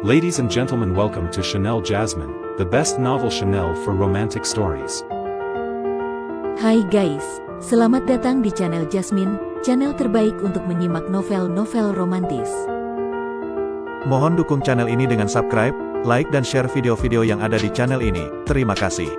Ladies and gentlemen, welcome to Chanel Jasmine, the best novel Chanel for romantic stories. Hai guys, selamat datang di channel Jasmine, channel terbaik untuk menyimak novel-novel romantis. Mohon dukung channel ini dengan subscribe, like dan share video-video yang ada di channel ini. Terima kasih.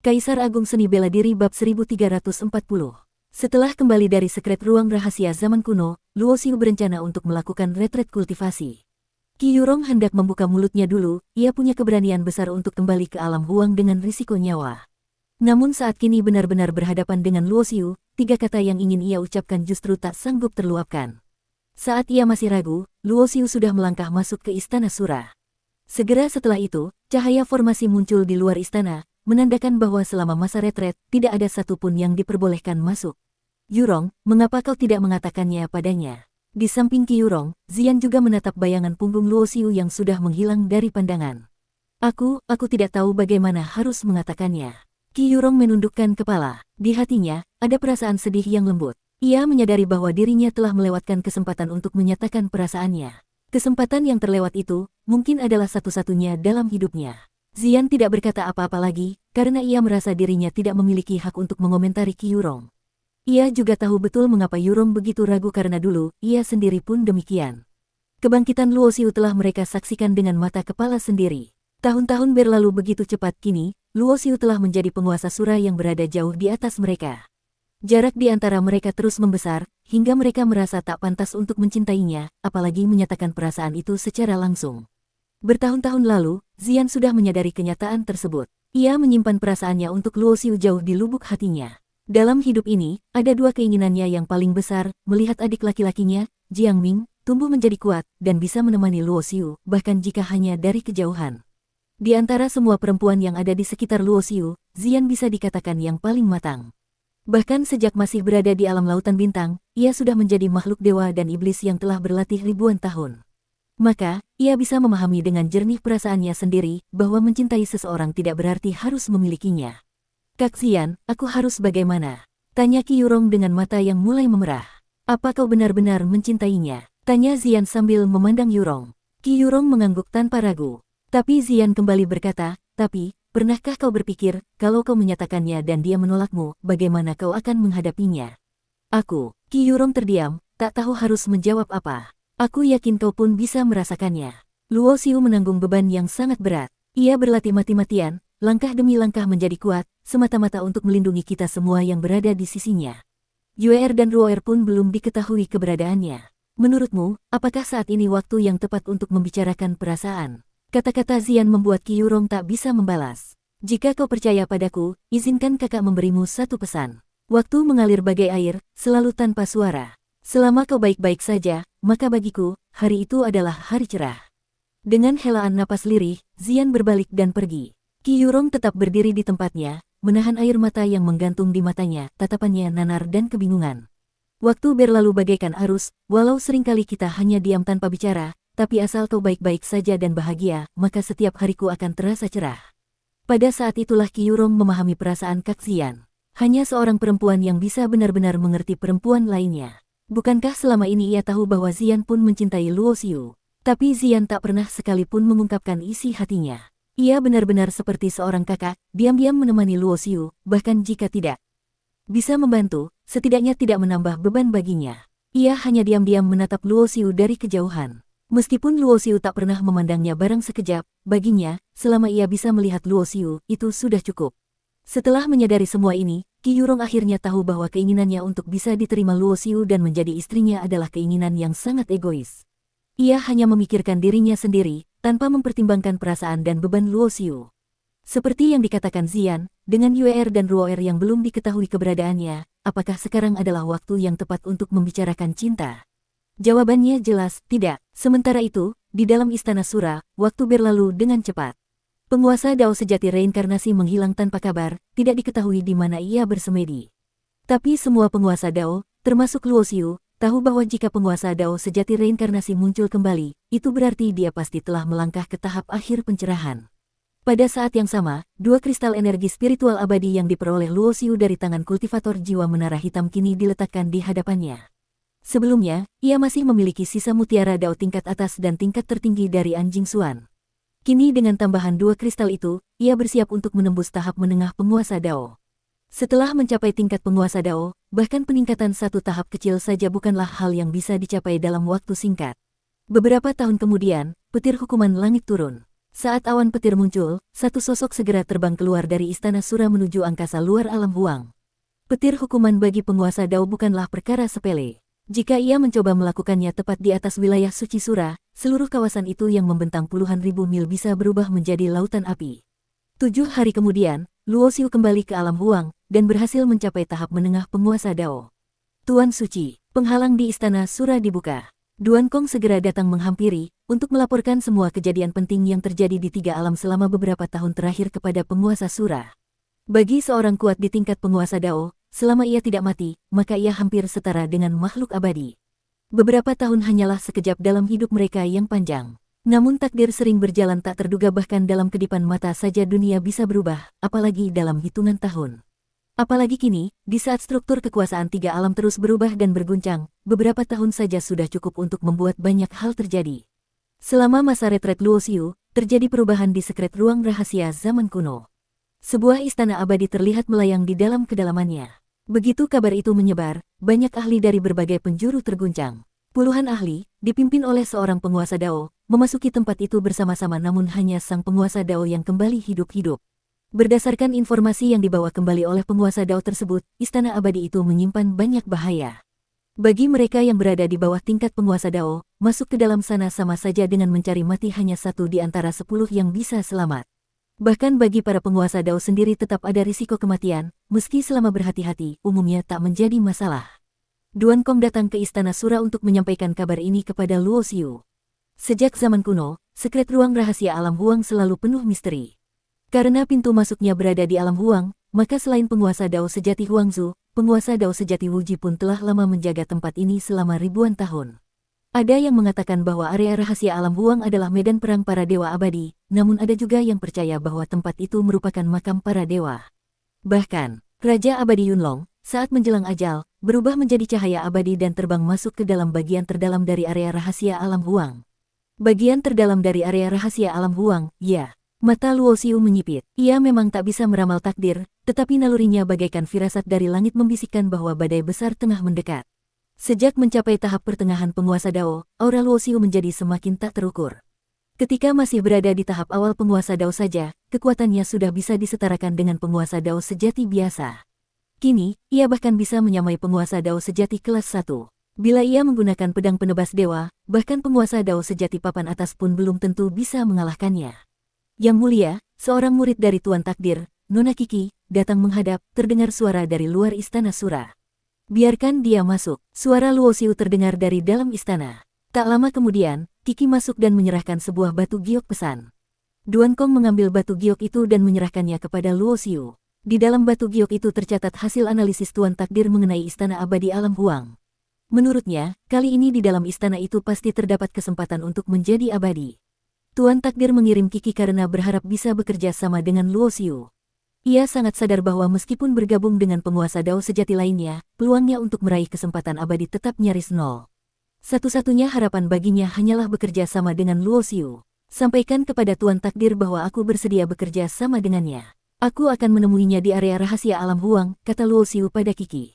Kaisar Agung Seni Bela Diri bab 1340. Setelah kembali dari sekret ruang rahasia zaman kuno, Luo Xiu berencana untuk melakukan retret kultivasi. Qi Yurong hendak membuka mulutnya dulu, ia punya keberanian besar untuk kembali ke alam huang dengan risiko nyawa. Namun saat kini benar-benar berhadapan dengan Luo Xiu, tiga kata yang ingin ia ucapkan justru tak sanggup terluapkan. Saat ia masih ragu, Luo Xiu sudah melangkah masuk ke Istana Sura. Segera setelah itu, cahaya formasi muncul di luar istana, menandakan bahwa selama masa retret, tidak ada satupun yang diperbolehkan masuk. Yurong, mengapa kau tidak mengatakannya padanya? Di samping Qi Yurong, Zian juga menatap bayangan punggung Luo Xiu yang sudah menghilang dari pandangan. Aku tidak tahu bagaimana harus mengatakannya. Qi Yurong menundukkan kepala. Di hatinya, ada perasaan sedih yang lembut. Ia menyadari bahwa dirinya telah melewatkan kesempatan untuk menyatakan perasaannya. Kesempatan yang terlewat itu, mungkin adalah satu-satunya dalam hidupnya. Zian tidak berkata apa-apa lagi, karena ia merasa dirinya tidak memiliki hak untuk mengomentari Qi Yurong. Ia juga tahu betul mengapa Yurong begitu ragu karena dulu, ia sendiri pun demikian. Kebangkitan Luo Xiu telah mereka saksikan dengan mata kepala sendiri. Tahun-tahun berlalu begitu cepat kini, Luo Xiu telah menjadi penguasa Sura yang berada jauh di atas mereka. Jarak di antara mereka terus membesar, hingga mereka merasa tak pantas untuk mencintainya, apalagi menyatakan perasaan itu secara langsung. Bertahun-tahun lalu, Zian sudah menyadari kenyataan tersebut. Ia menyimpan perasaannya untuk Luo Xiu jauh di lubuk hatinya. Dalam hidup ini, ada dua keinginannya yang paling besar, melihat adik laki-lakinya, Jiang Ming, tumbuh menjadi kuat, dan bisa menemani Luo Xiu, bahkan jika hanya dari kejauhan. Di antara semua perempuan yang ada di sekitar Luo Xiu, Zian bisa dikatakan yang paling matang. Bahkan sejak masih berada di alam lautan bintang, ia sudah menjadi makhluk dewa dan iblis yang telah berlatih ribuan tahun. Maka, ia bisa memahami dengan jernih perasaannya sendiri, bahwa mencintai seseorang tidak berarti harus memilikinya. Kak Zian, aku harus bagaimana? Tanya Qi Yurong dengan mata yang mulai memerah. Apa kau benar-benar mencintainya? Tanya Zian sambil memandang Yurong. Qi Yurong mengangguk tanpa ragu. Tapi Zian kembali berkata, tapi, pernahkah kau berpikir, kalau kau menyatakannya dan dia menolakmu, bagaimana kau akan menghadapinya? Qi Yurong terdiam, tak tahu harus menjawab apa. Aku yakin kau pun bisa merasakannya. Luo Xiu menanggung beban yang sangat berat. Ia berlatih mati-matian, langkah demi langkah menjadi kuat, semata-mata untuk melindungi kita semua yang berada di sisinya. Yuer dan Ruoer pun belum diketahui keberadaannya. Menurutmu, apakah saat ini waktu yang tepat untuk membicarakan perasaan? Kata-kata Zian membuat Qi Yurong tak bisa membalas. Jika kau percaya padaku, izinkan kakak memberimu satu pesan. Waktu mengalir bagai air, selalu tanpa suara. Selama kau baik-baik saja, maka bagiku, hari itu adalah hari cerah. Dengan helaan napas lirih, Zian berbalik dan pergi. Qi Yurong tetap berdiri di tempatnya, menahan air mata yang menggantung di matanya, tatapannya nanar dan kebingungan. Waktu berlalu bagaikan arus, walau seringkali kita hanya diam tanpa bicara, tapi asal kau baik-baik saja dan bahagia, maka setiap hariku akan terasa cerah. Pada saat itulah Qi Yurong memahami perasaan Kak Zian. Hanya seorang perempuan yang bisa benar-benar mengerti perempuan lainnya. Bukankah selama ini ia tahu bahwa Zian pun mencintai Luo Xiu? Tapi Zian tak pernah sekalipun mengungkapkan isi hatinya. Ia benar-benar seperti seorang kakak, diam-diam menemani Luo Xiu, bahkan jika tidak bisa membantu, setidaknya tidak menambah beban baginya. Ia hanya diam-diam menatap Luo Xiu dari kejauhan. Meskipun Luo Xiu tak pernah memandangnya barang sekejap, baginya, selama ia bisa melihat Luo Xiu, itu sudah cukup. Setelah menyadari semua ini, Qi Yurong akhirnya tahu bahwa keinginannya untuk bisa diterima Luo Xiu dan menjadi istrinya adalah keinginan yang sangat egois. Ia hanya memikirkan dirinya sendiri, tanpa mempertimbangkan perasaan dan beban Luo Xiu. Seperti yang dikatakan Zian, dengan Yuer dan Ruoer yang belum diketahui keberadaannya, apakah sekarang adalah waktu yang tepat untuk membicarakan cinta? Jawabannya jelas, tidak. Sementara itu, di dalam Istana Sura, waktu berlalu dengan cepat. Penguasa Dao sejati reinkarnasi menghilang tanpa kabar, tidak diketahui di mana ia bersemedi. Tapi semua penguasa Dao, termasuk Luo Xiu, tahu bahwa jika penguasa Dao sejati reinkarnasi muncul kembali, itu berarti dia pasti telah melangkah ke tahap akhir pencerahan. Pada saat yang sama, dua kristal energi spiritual abadi yang diperoleh Luo Xiu dari tangan kultivator jiwa menara hitam kini diletakkan di hadapannya. Sebelumnya, ia masih memiliki sisa mutiara Dao tingkat atas dan tingkat tertinggi dari Anjing Xuan. Kini dengan tambahan 2 kristal itu, ia bersiap untuk menembus tahap menengah penguasa Dao. Setelah mencapai tingkat penguasa Dao, bahkan peningkatan satu tahap kecil saja bukanlah hal yang bisa dicapai dalam waktu singkat. Beberapa tahun kemudian, petir hukuman langit turun. Saat awan petir muncul, satu sosok segera terbang keluar dari Istana Sura menuju angkasa luar alam huang. Petir hukuman bagi penguasa Dao bukanlah perkara sepele. Jika ia mencoba melakukannya tepat di atas wilayah suci Sura, seluruh kawasan itu yang membentang puluhan ribu mil bisa berubah menjadi lautan api. 7 hari kemudian, Luo Xiu kembali ke alam huang, dan berhasil mencapai tahap menengah penguasa Dao. Tuan Suci, penghalang di Istana Sura dibuka. Duan Kong segera datang menghampiri, untuk melaporkan semua kejadian penting yang terjadi di 3 alam selama beberapa tahun terakhir kepada penguasa Sura. Bagi seorang kuat di tingkat penguasa Dao, selama ia tidak mati, maka ia hampir setara dengan makhluk abadi. Beberapa tahun hanyalah sekejap dalam hidup mereka yang panjang. Namun takdir sering berjalan tak terduga, bahkan dalam kedipan mata saja dunia bisa berubah, apalagi dalam hitungan tahun. Apalagi kini, di saat struktur kekuasaan 3 alam terus berubah dan berguncang, beberapa tahun saja sudah cukup untuk membuat banyak hal terjadi. Selama masa retret Luo Xiu, terjadi perubahan di sekret ruang rahasia zaman kuno. Sebuah istana abadi terlihat melayang di dalam kedalamannya. Begitu kabar itu menyebar, banyak ahli dari berbagai penjuru terguncang. Puluhan ahli, dipimpin oleh seorang penguasa Dao, memasuki tempat itu bersama-sama, namun hanya sang penguasa Dao yang kembali hidup-hidup. Berdasarkan informasi yang dibawa kembali oleh penguasa Dao tersebut, istana abadi itu menyimpan banyak bahaya. Bagi mereka yang berada di bawah tingkat penguasa Dao, masuk ke dalam sana sama saja dengan mencari mati. Hanya 1 di antara 10 yang bisa selamat. Bahkan bagi para penguasa Dao sendiri tetap ada risiko kematian, meski selama berhati-hati, umumnya tak menjadi masalah. Duan Kong datang ke Istana Sura untuk menyampaikan kabar ini kepada Luo Xiu. Sejak zaman kuno, sekret ruang rahasia alam huang selalu penuh misteri. Karena pintu masuknya berada di alam huang, maka selain penguasa Dao sejati Huangzu, penguasa Dao sejati Wuji pun telah lama menjaga tempat ini selama ribuan tahun. Ada yang mengatakan bahwa area rahasia alam huang adalah medan perang para dewa abadi, namun ada juga yang percaya bahwa tempat itu merupakan makam para dewa. Bahkan, Raja Abadi Yunlong, saat menjelang ajal, berubah menjadi cahaya abadi dan terbang masuk ke dalam bagian terdalam dari area rahasia alam huang. Bagian terdalam dari area rahasia alam huang, ya. Mata Luo Xiu menyipit. Ia memang tak bisa meramal takdir, tetapi nalurinya bagaikan firasat dari langit membisikkan bahwa badai besar tengah mendekat. Sejak mencapai tahap pertengahan penguasa Dao, aura Luo Xiu menjadi semakin tak terukur. Ketika masih berada di tahap awal penguasa Dao saja, kekuatannya sudah bisa disetarakan dengan penguasa Dao sejati biasa. Kini, ia bahkan bisa menyamai penguasa Dao sejati kelas 1. Bila ia menggunakan pedang penebas dewa, bahkan penguasa Dao sejati papan atas pun belum tentu bisa mengalahkannya. Yang mulia, seorang murid dari Tuan Takdir, Nona Kiki, datang menghadap. Terdengar suara dari luar Istana Sura. Biarkan dia masuk. Suara Luo Xiu terdengar dari dalam istana. Tak lama kemudian, Kiki masuk dan menyerahkan sebuah batu giok pesan. Duan Kong mengambil batu giok itu dan menyerahkannya kepada Luo Xiu. Di dalam batu giok itu tercatat hasil analisis Tuan Takdir mengenai istana abadi alam huang. Menurutnya, kali ini di dalam istana itu pasti terdapat kesempatan untuk menjadi abadi. Tuan Takdir mengirim Kiki karena berharap bisa bekerja sama dengan Luo Xiu. Ia sangat sadar bahwa meskipun bergabung dengan penguasa Dao sejati lainnya, peluangnya untuk meraih kesempatan abadi tetap nyaris nol. Satu-satunya harapan baginya hanyalah bekerja sama dengan Luo Xiu. Sampaikan kepada Tuan Takdir bahwa aku bersedia bekerja sama dengannya. Aku akan menemuinya di area rahasia alam huang, kata Luo Xiu pada Kiki.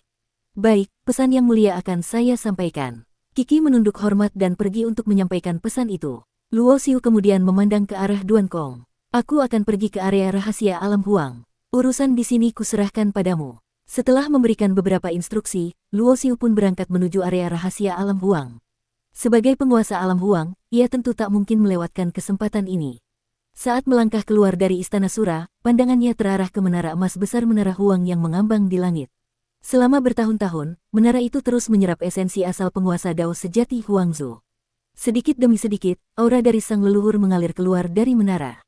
Baik, pesan yang mulia akan saya sampaikan. Kiki menunduk hormat dan pergi untuk menyampaikan pesan itu. Luo Xiu kemudian memandang ke arah Duan Kong. Aku akan pergi ke area rahasia alam huang. Urusan di sini kuserahkan padamu. Setelah memberikan beberapa instruksi, Luo Xiu pun berangkat menuju area rahasia alam huang. Sebagai penguasa alam huang, ia tentu tak mungkin melewatkan kesempatan ini. Saat melangkah keluar dari Istana Sura, pandangannya terarah ke menara emas besar Menara Huang yang mengambang di langit. Selama bertahun-tahun, menara itu terus menyerap esensi asal penguasa Dao sejati Huangzu. Sedikit demi sedikit, aura dari sang leluhur mengalir keluar dari menara.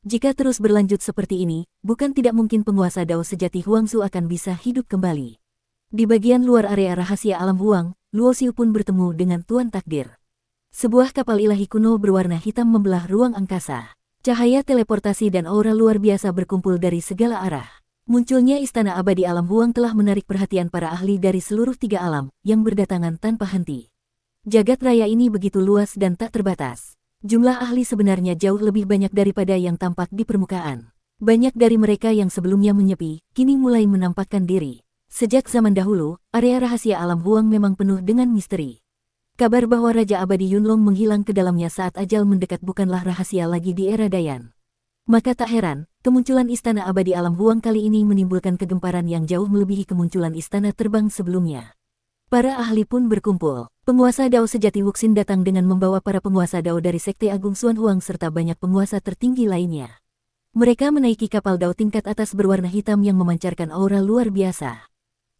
Jika terus berlanjut seperti ini, bukan tidak mungkin penguasa Dao sejati Huangzu akan bisa hidup kembali. Di bagian luar area rahasia alam huang, Luo Xiu pun bertemu dengan Tuan Takdir. Sebuah kapal ilahi kuno berwarna hitam membelah ruang angkasa. Cahaya teleportasi dan aura luar biasa berkumpul dari segala arah. Munculnya Istana Abadi Alam Huang telah menarik perhatian para ahli dari seluruh 3 alam yang berdatangan tanpa henti. Jagat raya ini begitu luas dan tak terbatas. Jumlah ahli sebenarnya jauh lebih banyak daripada yang tampak di permukaan. Banyak dari mereka yang sebelumnya menyepi, kini mulai menampakkan diri. Sejak zaman dahulu, area rahasia alam Huang memang penuh dengan misteri. Kabar bahwa Raja Abadi Yunlong menghilang ke dalamnya saat ajal mendekat bukanlah rahasia lagi di era Dayan. Maka tak heran, kemunculan Istana Abadi Alam Huang kali ini menimbulkan kegemparan yang jauh melebihi kemunculan istana terbang sebelumnya. Para ahli pun berkumpul. Penguasa Dao sejati Wuxin datang dengan membawa para penguasa Dao dari Sekte Agung Xuan Huang serta banyak penguasa tertinggi lainnya. Mereka menaiki kapal Dao tingkat atas berwarna hitam yang memancarkan aura luar biasa.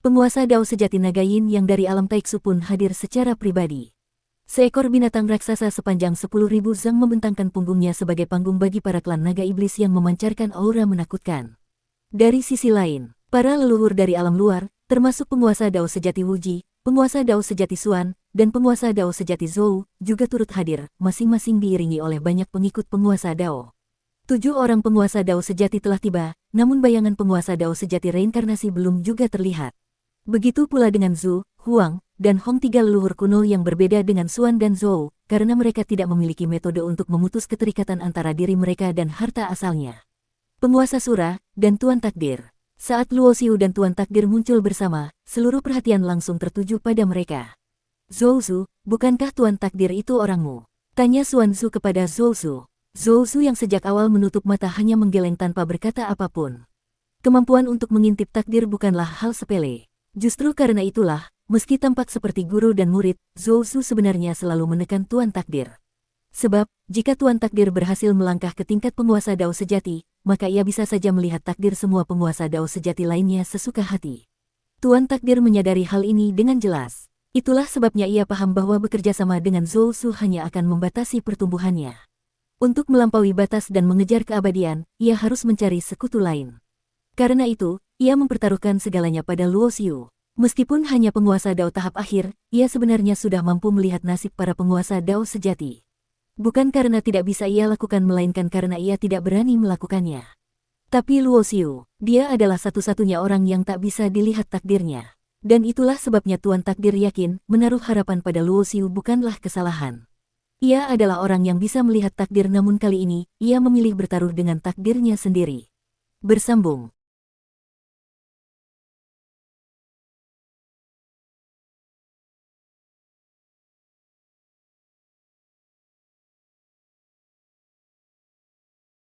Penguasa Dao sejati Naga Yin yang dari alam Taiksu pun hadir secara pribadi. Seekor binatang raksasa sepanjang 10.000 zang membentangkan punggungnya sebagai panggung bagi para klan naga iblis yang memancarkan aura menakutkan. Dari sisi lain, para leluhur dari alam luar, termasuk penguasa Dao sejati Wuji, penguasa Dao sejati Xuan, dan penguasa Dao sejati Zhou, juga turut hadir, masing-masing diiringi oleh banyak pengikut penguasa Dao. 7 orang penguasa Dao sejati telah tiba, namun bayangan penguasa Dao sejati reinkarnasi belum juga terlihat. Begitu pula dengan Zhu, Huang, dan Hong, 3 leluhur kuno yang berbeda dengan Xuan dan Zhou, karena mereka tidak memiliki metode untuk memutus keterikatan antara diri mereka dan harta asalnya. Penguasa Sura, dan Tuan Takdir. Saat Luo Xiu dan Tuan Takdir muncul bersama, seluruh perhatian langsung tertuju pada mereka. Zhou Zhu, bukankah Tuan Takdir itu orangmu? Tanya Xuan Zhu kepada Zhou Zhu. Zhou Zhu yang sejak awal menutup mata hanya menggeleng tanpa berkata apapun. Kemampuan untuk mengintip takdir bukanlah hal sepele. Justru karena itulah, meski tampak seperti guru dan murid, Zhou Zhu sebenarnya selalu menekan Tuan Takdir. Sebab, jika Tuan Takdir berhasil melangkah ke tingkat penguasa Dao sejati, maka ia bisa saja melihat takdir semua penguasa Dao sejati lainnya sesuka hati. Tuan Takdir menyadari hal ini dengan jelas. Itulah sebabnya ia paham bahwa bekerja sama dengan Zhou Zhu hanya akan membatasi pertumbuhannya. Untuk melampaui batas dan mengejar keabadian, ia harus mencari sekutu lain. Karena itu, ia mempertaruhkan segalanya pada Luo Xiu. Meskipun hanya penguasa Dao tahap akhir, ia sebenarnya sudah mampu melihat nasib para penguasa Dao sejati. Bukan karena tidak bisa ia lakukan melainkan karena ia tidak berani melakukannya. Tapi Luo Xiu, dia adalah satu-satunya orang yang tak bisa dilihat takdirnya. Dan itulah sebabnya Tuan Takdir yakin, menaruh harapan pada Luo Xiu bukanlah kesalahan. Ia adalah orang yang bisa melihat takdir namun kali ini, ia memilih bertaruh dengan takdirnya sendiri. Bersambung.